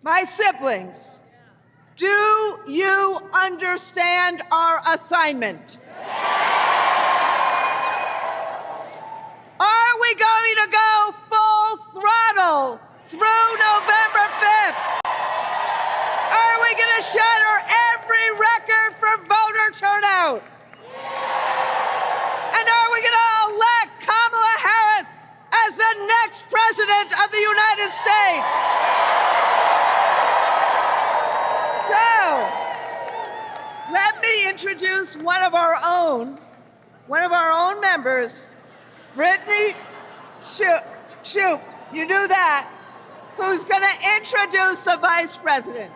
My siblings, do you understand our assignment? Are we going to go full throttle through November 5th? Are we going to shatter every record for voter turnout? And are we going to elect Kamala Harris as the next president of the United States? So, let me introduce one of our own members, Brittany Shaffer, you do that, who's going to introduce the vice president.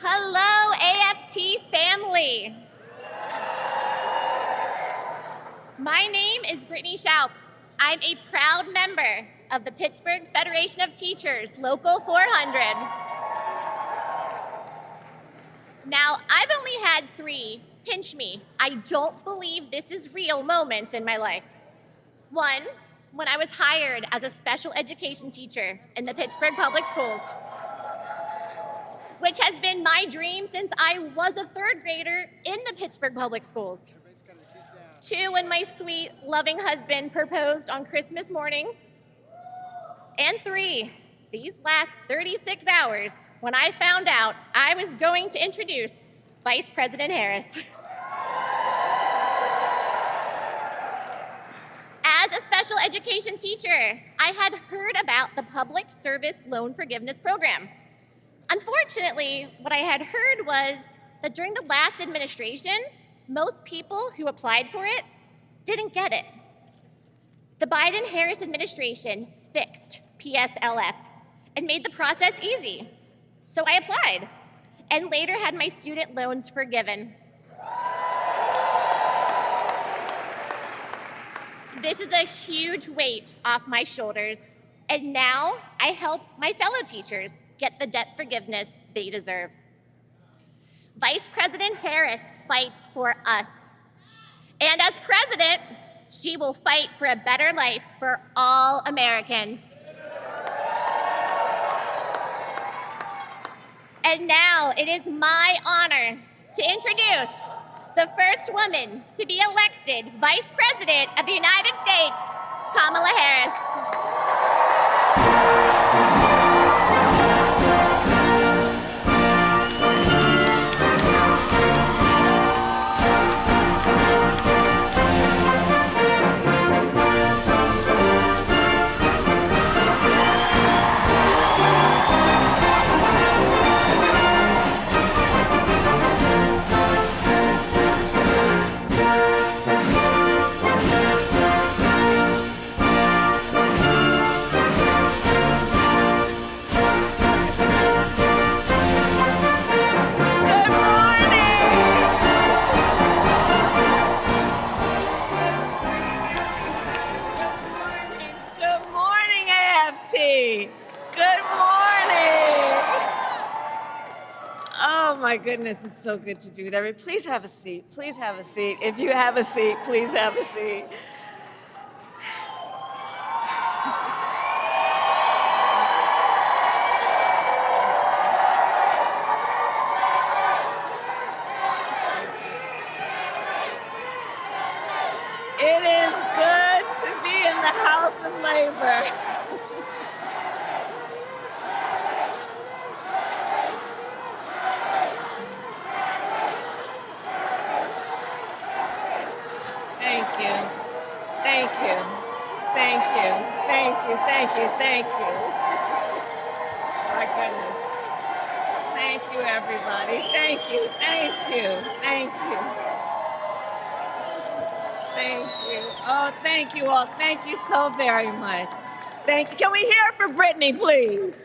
Hello, AFT family. My name is Brittany Shaffer. I'm a proud member of the Pittsburgh Federation of Teachers, Local 400. Now, I've only had 3 pinch me, I don't believe this is real moments in my life. One, when I was hired as a special education teacher in the Pittsburgh Public Schools, which has been my dream since I was a 3rd grader in the Pittsburgh Public Schools. 2, when my sweet, loving husband proposed on Christmas morning. And 3, these last 36 hours, when I found out I was going to introduce Vice President Harris. As a special education teacher, I had heard about the Public Service Loan Forgiveness Program. Unfortunately, what I had heard was that during the last administration, most people who applied for it didn't get it. The Biden-Harris administration fixed PSLF and made the process easy. So I applied and later had my student loans forgiven. This is a huge weight off my shoulders, and now I help my fellow teachers get the debt forgiveness they deserve. Vice President Harris fights for us. And as president, she will fight for a better life for all Americans. And now it is my honor to introduce the first woman to be elected Vice President of the United States, Kamala Harris. My goodness, it's so good to be with everybody. Please have a seat. Please have a seat. If you have a seat, please have a seat. It is good to be in the House of Labor. Thank you. My goodness. Thank you, everybody. Thank you. Oh, thank you all. Thank you so very much. Thank you. Can we hear it for Brittany, please?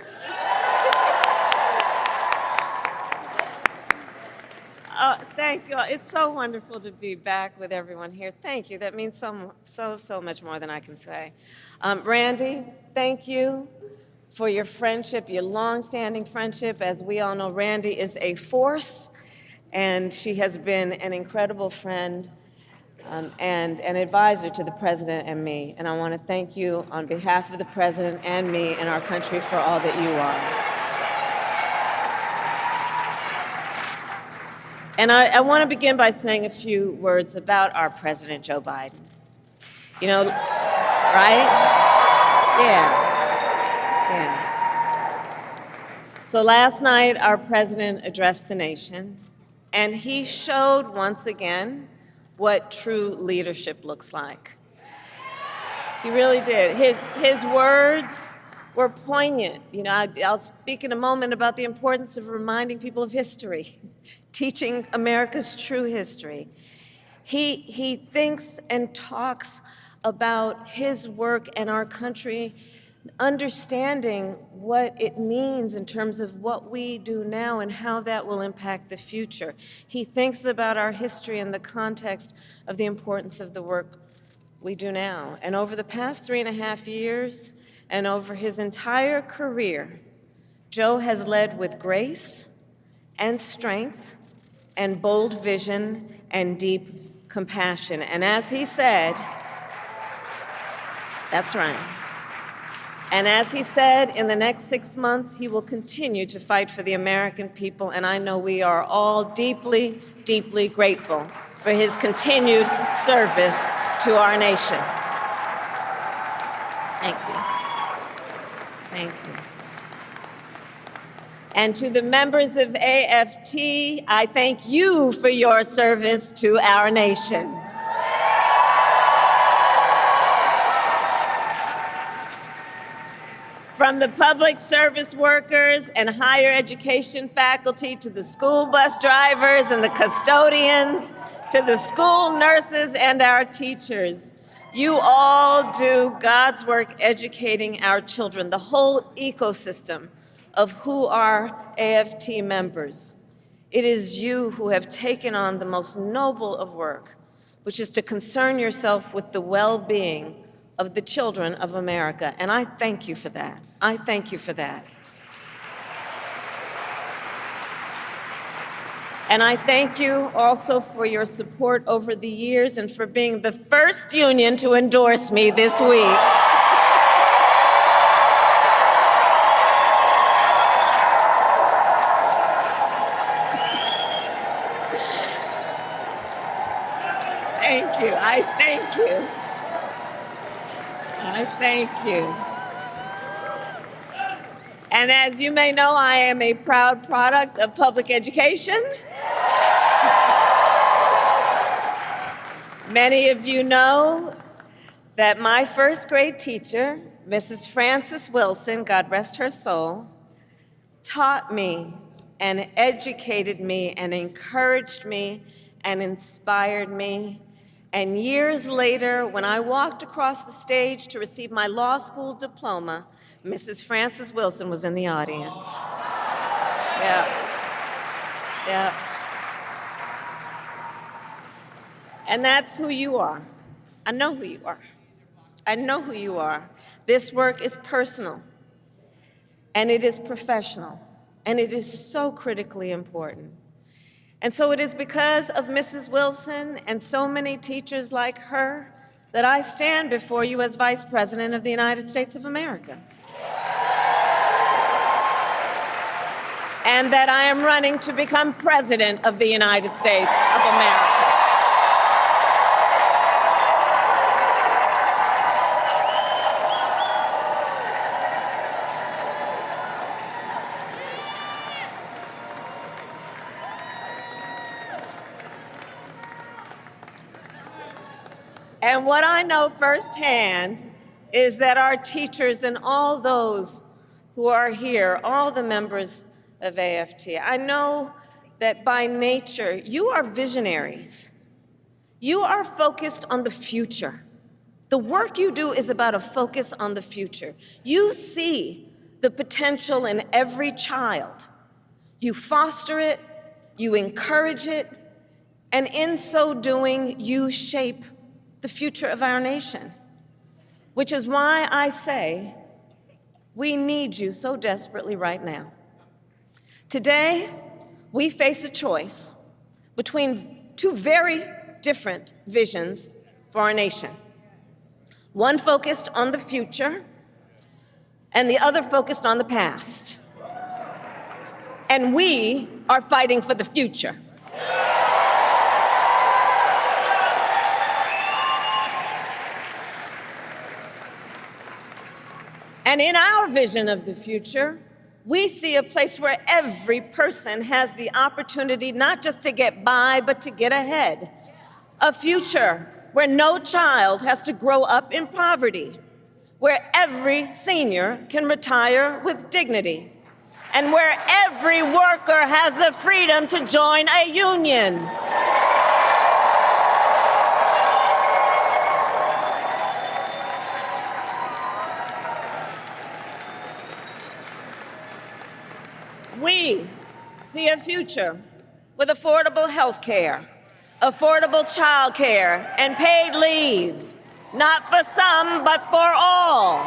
Oh, thank thank you. It's so wonderful to be back with everyone here. Thank you. That means so much more than I can say. Randy, thank you for your friendship, your long-standing friendship. As we all know, Randy is a force, and she has been an incredible friend and an advisor to the president and me. And I want to thank you on behalf of the president and me and our country for all that you are. And I want to begin by saying a few words about our President Joe Biden. You know, right? Yeah. So last night, our president addressed the nation, and he showed once again what true leadership looks like. He really did. His words were poignant. You know, I'll speak in a moment about the importance of reminding people of history, teaching America's true history. He thinks and talks about his work and our country, understanding what it means in terms of what we do now and how that will impact the future. He thinks about our history in the context of the importance of the work we do now. And over the past 3.5 years, and over his entire career, Joe has led with grace and strength and bold vision and deep compassion. And as he said, that's right. And as he said, in the next 6 months, he will continue to fight for the American people. And I know we are all deeply, deeply grateful for his continued service to our nation. Thank you. Thank you. And to the members of AFT, I thank you for your service to our nation. From the public service workers and higher education faculty to the school bus drivers and the custodians, to the school nurses and our teachers, you all do God's work educating our children, the whole ecosystem of who are AFT members. It is you who have taken on the most noble of work, which is to concern yourself with the well-being of the children of America. And I thank you for that. I thank you for that. And I thank you also for your support over the years and for being the first union to endorse me this week. Thank you. I thank you. I thank you. And as you may know, I am a proud product of public education. Many of you know that my first grade teacher, Mrs. Frances Wilson, God rest her soul, taught me and educated me and encouraged me and inspired me. And years later, when I walked across the stage to receive my law school diploma, Mrs. Frances Wilson was in the audience. Yeah. And that's who you are. I know who you are. I know who you are. This work is personal, and it is professional, and it is so critically important. And so it is because of Mrs. Wilson and so many teachers like her that I stand before you as Vice President of the United States of America. And that I am running to become President of the United States of America. And what I know firsthand is that our teachers and all those who are here, all the members of AFT, I know that by nature, you are visionaries. You are focused on the future. The work you do is about a focus on the future. You see the potential in every child. You foster it, you encourage it, And in so doing, you shape the future of our nation, which is why I say we need you so desperately right now. Today, we face a choice between two very different visions for our nation. One focused on the future, and the other focused on the past. And we are fighting for the future. And in our vision of the future, we see a place where every person has the opportunity not just to get by, but to get ahead. A future where no child has to grow up in poverty, where every senior can retire with dignity, and where every worker has the freedom to join a union. We see a future with affordable health care, affordable child care, and paid leave, not for some, but for all.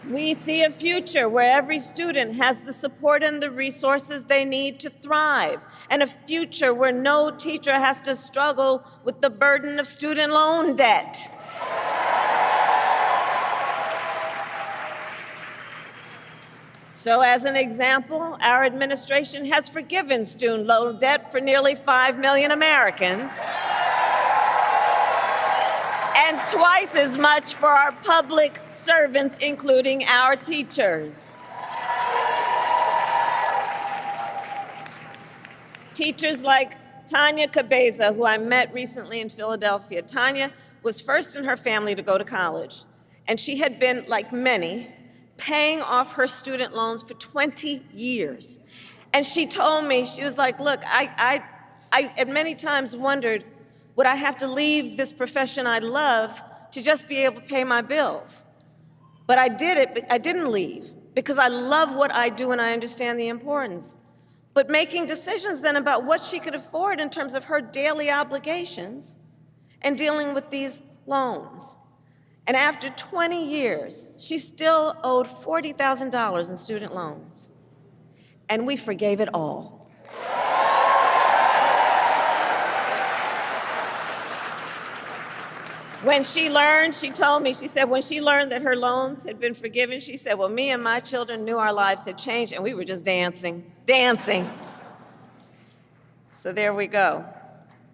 We see a future where every student has the support and the resources they need to thrive, and a future where no teacher has to struggle with the burden of student loan debt. So as an example, our administration has forgiven student loan debt for nearly 5 million Americans, and twice as much for our public servants, including our teachers. Teachers like Tanya Cabeza, who I met recently in Philadelphia. Tanya was first in her family to go to college, and she had been, like many, paying off her student loans for 20 years. And she told me, she was like, look, I at many times wondered, would I have to leave this profession I love to just be able to pay my bills? But I did it, I didn't leave, because I love what I do and I understand the importance. But making decisions then about what she could afford in terms of her daily obligations and dealing with these loans. And after 20 years, she still owed $40,000 in student loans. And we forgave it all. When she learned, she told me, she said, when she learned that her loans had been forgiven, she said, well, me and my children knew our lives had changed, and we were just dancing. So there we go.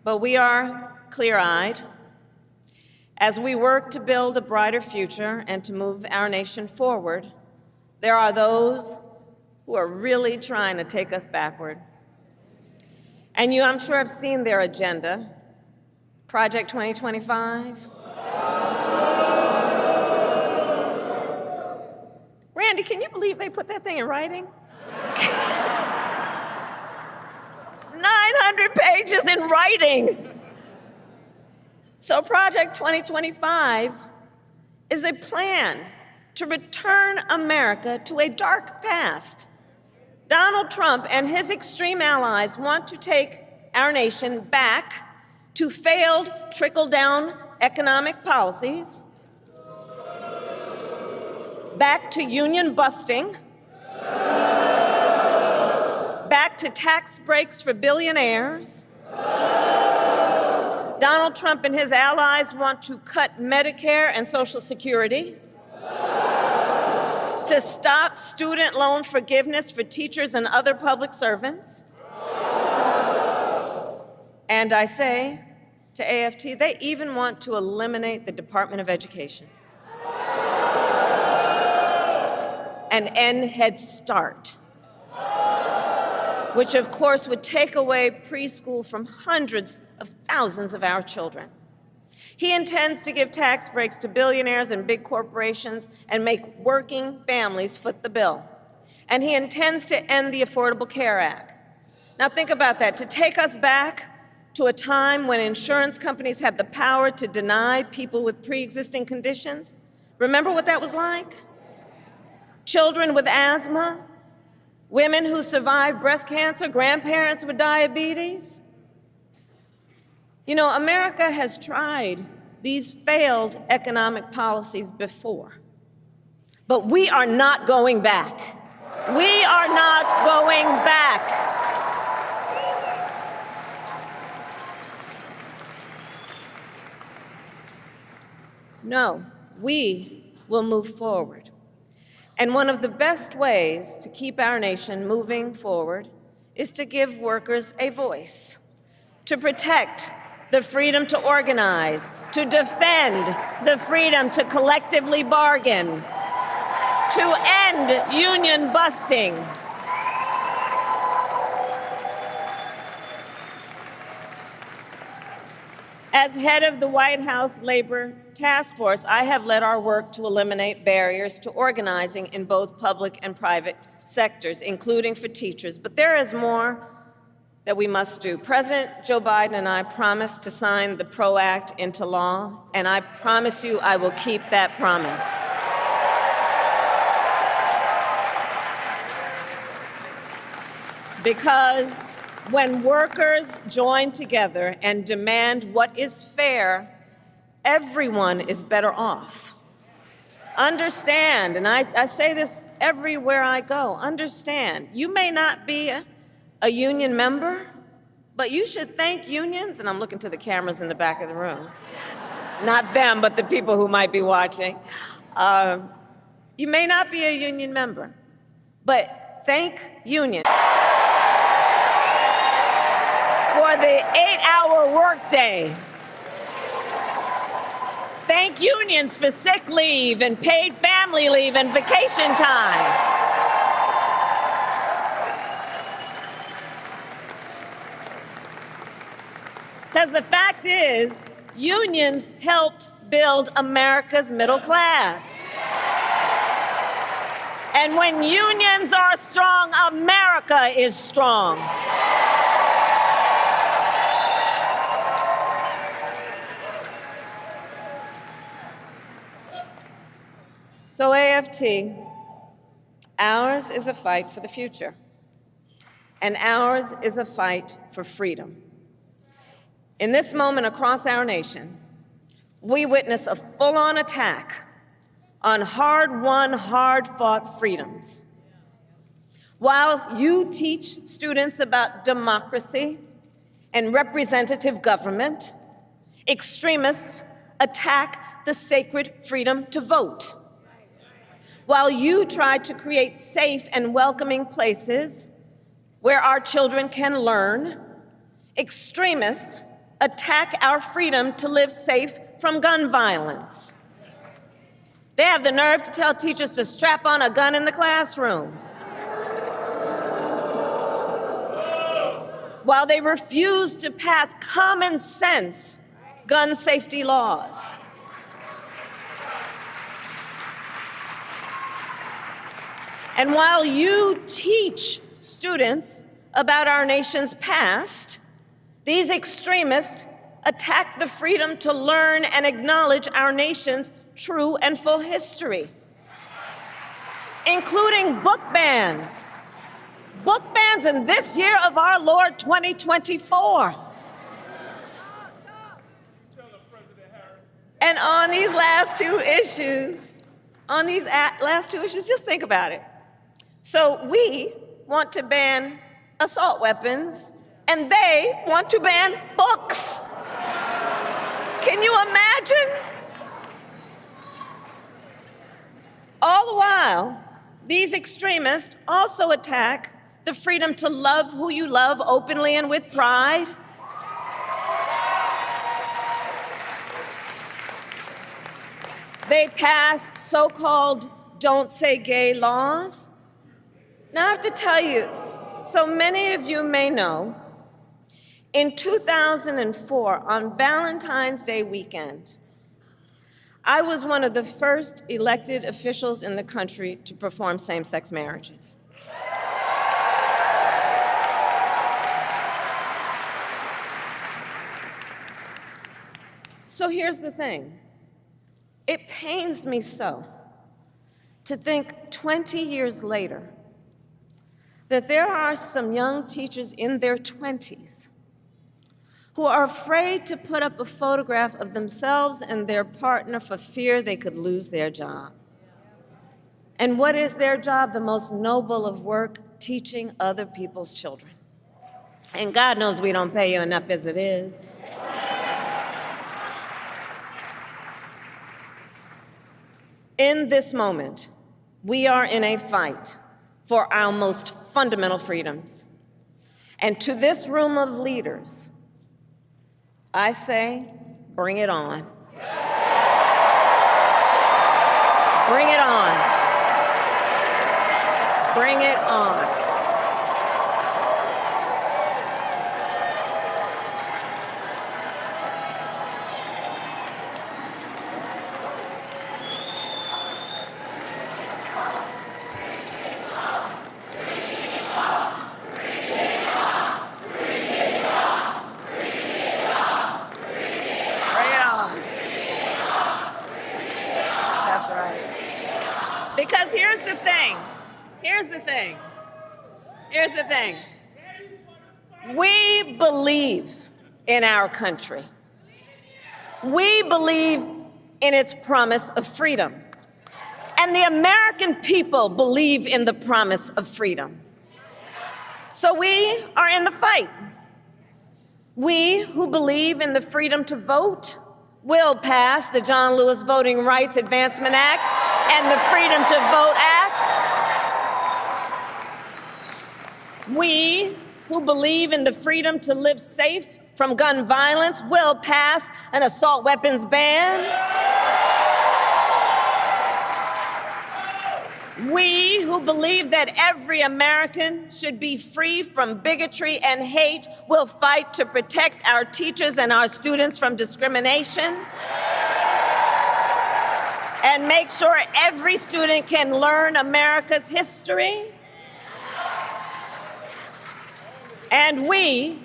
But we are clear-eyed. As we work to build a brighter future and to move our nation forward, there are those who are really trying to take us backward. And you, I'm sure, have seen their agenda, Project 2025. Randy, can you believe they put that thing in writing? 900 pages in writing. So Project 2025 is a plan to return America to a dark past. Donald Trump and his extreme allies want to take our nation back to failed trickle-down economic policies, back to union busting, back to tax breaks for billionaires. Donald Trump and his allies want to cut Medicare and Social Security, to stop student loan forgiveness for teachers and other public servants. And I say to AFT, they even want to eliminate the Department of Education and end Head Start, which of course would take away preschool from hundreds of thousands of our children. He intends to give tax breaks to billionaires and big corporations and make working families foot the bill. And he intends to end the Affordable Care Act. Now think about that, to take us back to a time when insurance companies had the power to deny people with pre-existing conditions. Remember what that was like? Children with asthma women who survived breast cancer, grandparents with diabetes. You know, America has tried these failed economic policies before, but we are not going back. We are not going back. No, we will move forward. And one of the best ways to keep our nation moving forward is to give workers a voice, to protect the freedom to organize, to defend the freedom to collectively bargain, to end union busting. As head of the White House Labor Task Force, I have led our work to eliminate barriers to organizing in both public and private sectors, including for teachers. But there is more that we must do. President Joe Biden and I promised to sign the PRO Act into law, and I promise you I will keep that promise. Because when workers join together and demand what is fair, everyone is better off. Understand, and I say this everywhere I go, understand, you may not be a union member, but you should thank unions, and I'm looking to the cameras in the back of the room. Not them, but the people who might be watching. You may not be a union member, but thank unions for the 8-hour workday. Thank unions for sick leave and paid family leave and vacation time. Because the fact is, unions helped build America's middle class. And when unions are strong, America is strong. So AFT, ours is a fight for the future, and ours is a fight for freedom. In this moment across our nation, we witness a full-on attack on hard-won, hard-fought freedoms. While you teach students about democracy and representative government, extremists attack the sacred freedom to vote. While you try to create safe and welcoming places where our children can learn, extremists attack our freedom to live safe from gun violence. They have the nerve to tell teachers to strap on a gun in the classroom, while they refuse to pass common sense gun safety laws. And while you teach students about our nation's past, these extremists attack the freedom to learn and acknowledge our nation's true and full history, including book bans. Book bans in this year of our Lord 2024. And on these last two issues, just think about it. So we want to ban assault weapons, and they want to ban books. Can you imagine? All the while, these extremists also attack the freedom to love who you love openly and with pride. They pass so-called don't say gay laws. Now I have to tell you, so many of you may know, in 2004, on Valentine's Day weekend, I was one of the first elected officials in the country to perform same-sex marriages. So here's the thing. It pains me so to think 20 years later that there are some young teachers in their 20s who are afraid to put up a photograph of themselves and their partner for fear they could lose their job. And what is their job? The most noble of work, teaching other people's children. And God knows we don't pay you enough as it is. In this moment, we are in a fight for our most fundamental freedoms. And to this room of leaders, I say, bring it on. Bring it on. Bring it on. Because here's the thing. We believe in our country. We believe in its promise of freedom. And the American people believe in the promise of freedom. So we are in the fight. We who believe in the freedom to vote will pass the John Lewis Voting Rights Advancement Act and the Freedom to Vote Act. We who believe in the freedom to live safe from gun violence will pass an assault weapons ban. We who believe that every American should be free from bigotry and hate will fight to protect our teachers and our students from discrimination and make sure every student can learn America's history. And we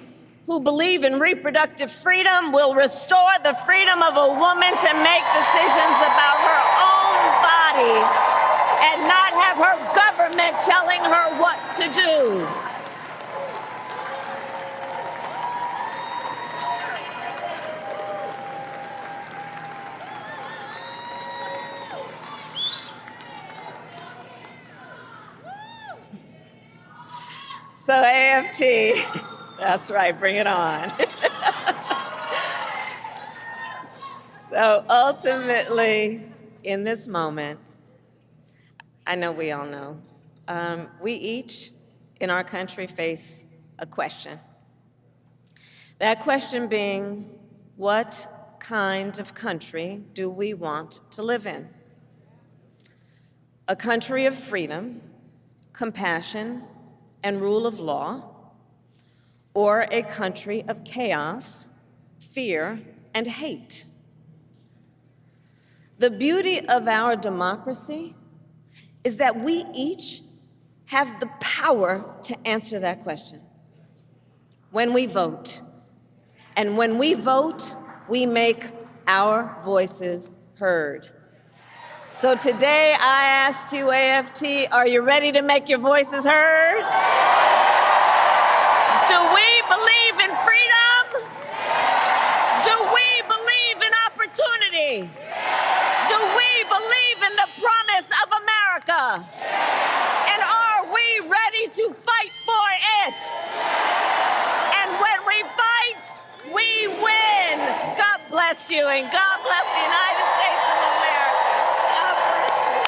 who believe in reproductive freedom will restore the freedom of a woman to make decisions about her own body and not have her government telling her what to do. So AFT, that's right, bring it on. So ultimately, in this moment, I know we all know, we each in our country face a question. That question being, what kind of country do we want to live in? A country of freedom, compassion, and rule of law, or a country of chaos, fear, and hate? The beauty of our democracy is that we each have the power to answer that question when we vote. And when we vote, we make our voices heard. So today I ask you, AFT, are you ready to make your voices heard? Do we believe in freedom? Do we believe in opportunity? Do we believe in the promise of America? And are we ready to fight for it? And when we fight, we win. God bless you, and God bless the United States of America. God bless you.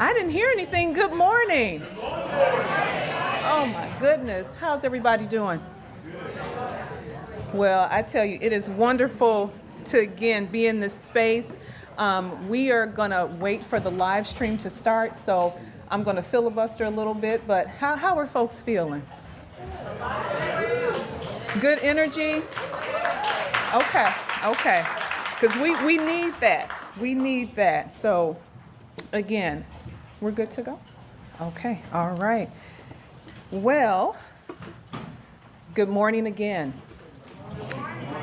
I didn't hear anything. Good morning. Oh my goodness. How's everybody doing? Well, I tell you, it is wonderful to again be in this space. We are going to wait for the live stream to start, so I'm going to filibuster a little bit, but how are folks feeling? Good energy? Okay. Because we need that. We need that. So, again, we're good to go? Okay, all right. Well, good morning again.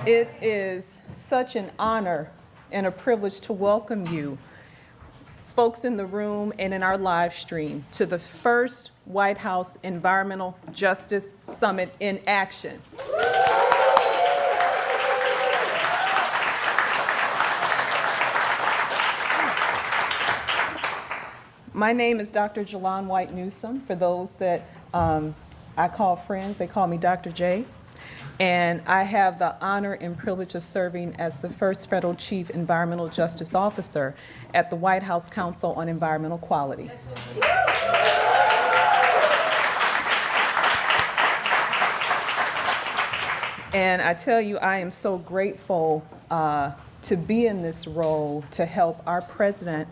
It is such an honor and a privilege to welcome you, folks in the room and in our live stream, to the first White House Environmental Justice Summit in action. My name is Dr. Jalon White Newsome. For those that I call friends, they call me Dr. J. And I have the honor and privilege of serving as the first federal chief environmental justice officer at the White House Council on Environmental Quality. And I tell you, I am so grateful to be in this role to help our president